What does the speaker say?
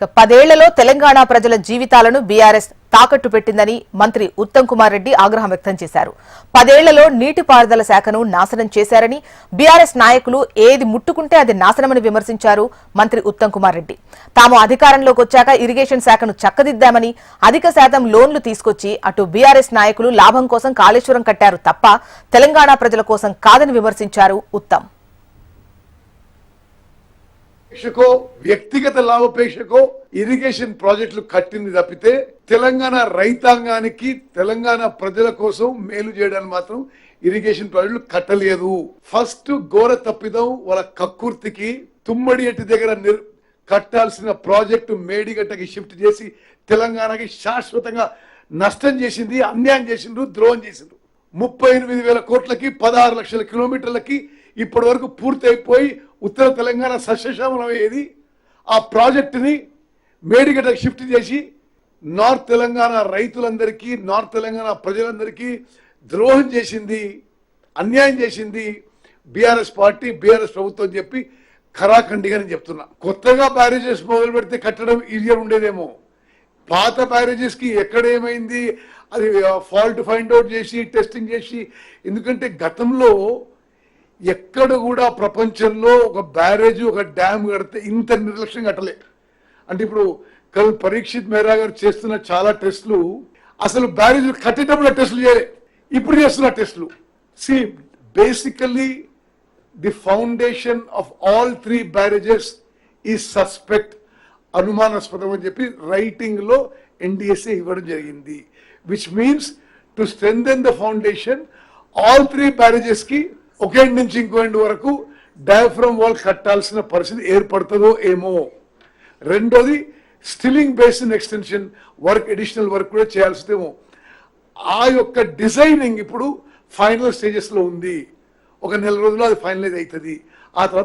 10 ఏళ్లలో తెలంగాణ ప్రజల జీవితాలను బీఆర్ఎస్ తాకట్టు పెట్టిందని మంత్రి ఉత్తమ్ కుమార్ రెడ్డి ఆగ్రహం వ్యక్తం చేశారు. 10 ఏళ్లలో నీటిపారుదల శాఖను నాశనం చేశారని, బీఆర్ఎస్ నాయకులు ఏది ముట్టుకుంటే అది నాశనమని విమర్శించారు మంత్రి ఉత్తమ్ కుమార్ రెడ్డి. తాము అధికారంలోకి వచ్చాక ఇరిగేషన్ శాఖను చక్కదిద్దామని, అధిక శాతం లోన్లు తీసుకొచ్చి అటు బీఆర్ఎస్ నాయకులు లాభం కోసం కాళేశ్వరం కట్టారు తప్ప తెలంగాణ ప్రజల కోసం కాదని విమర్శించారు ఉత్తమ్. వ్యక్తిగత లాభాపేక్షకో ఇరిగేషన్ ప్రాజెక్టులు కట్టింది తప్పితే తెలంగాణ రైతాంగానికి తెలంగాణ ప్రజల కోసం మేలు చేయడానికి మాత్రం ఇరిగేషన్ ప్రాజెక్టులు కట్టలేదు. ఫస్ట్ ఘోర తప్పిదం వాళ్ళ కక్కుర్తికి తుమ్మడి ఎట్టి దగ్గర కట్టాల్సిన ప్రాజెక్టు మేడిగట్టకి షిఫ్ట్ చేసి తెలంగాణకి శాశ్వతంగా నష్టం చేసింది, అన్యాయం చేసిండ్రు, ద్రోహం చేసిండ్రు. 38,000 కోట్లకి 16 లక్షల కిలోమీటర్లకి ఇప్పటి వరకు పూర్తి అయిపోయి ఉత్తర తెలంగాణ సస్యశ్యామలం అయ్యేది. ఆ ప్రాజెక్టుని మేడిగడ్డకు షిఫ్ట్ చేసి నార్త్ తెలంగాణ రైతులందరికీ, నార్త్ తెలంగాణ ప్రజలందరికీ ద్రోహం చేసింది, అన్యాయం చేసింది బీఆర్ఎస్ పార్టీ, బీఆర్ఎస్ ప్రభుత్వం చెప్పి ఖరాఖండిగా నేను చెప్తున్నా. కొత్తగా బ్యారేజెస్ మొదలు పెడితే కట్టడం ఈజీగా ఉండేదేమో. పాత బ్యారేజెస్ కి ఎక్కడేమైంది అది ఫాల్ట్ ఫైండ్ అవుట్ చేసి టెస్టింగ్ చేసి, ఎందుకంటే గతంలో ఎక్కడ కూడా ప్రపంచంలో ఒక బ్యారేజ్ ఒక డ్యామ్ కడితే ఇంత నిర్లక్ష్యం కట్టలే. అంటే ఇప్పుడు పరీక్షిత్ మేరా గారు చేస్తున్న చాలా టెస్టులు అసలు బ్యారేజ్ కట్టేటప్పుడు టెస్టులు చేయలే, ఇప్పుడు చేస్తున్న టెస్టులు. See basically the foundation of all 3 barrages ఈ సస్పెక్ట్, అనుమానాస్పదం అని చెప్పి రైటింగ్ లో ఎన్డీఎస్ఏ ఇవ్వడం జరిగింది. Which means to strengthen the foundation all 3 barrages కి ఒక ఎండ్ నుంచి ఇంకో ఎండ్ వరకు డయాఫ్రమ్ వాల్ కట్టాల్సిన పరిస్థితి ఏర్పడుతుందో ఏమో. రెండోది stilling basin extension work, additional work కూడా చేయాల్సిందేమో. ఆ యొక్క డిజైనింగ్ ఇప్పుడు ఫైనల్ స్టేజెస్ లో ఉంది. ఒక నెల రోజుల్లో అది ఫైనలైజ్ అవుతుంది. ఆ తర్వాత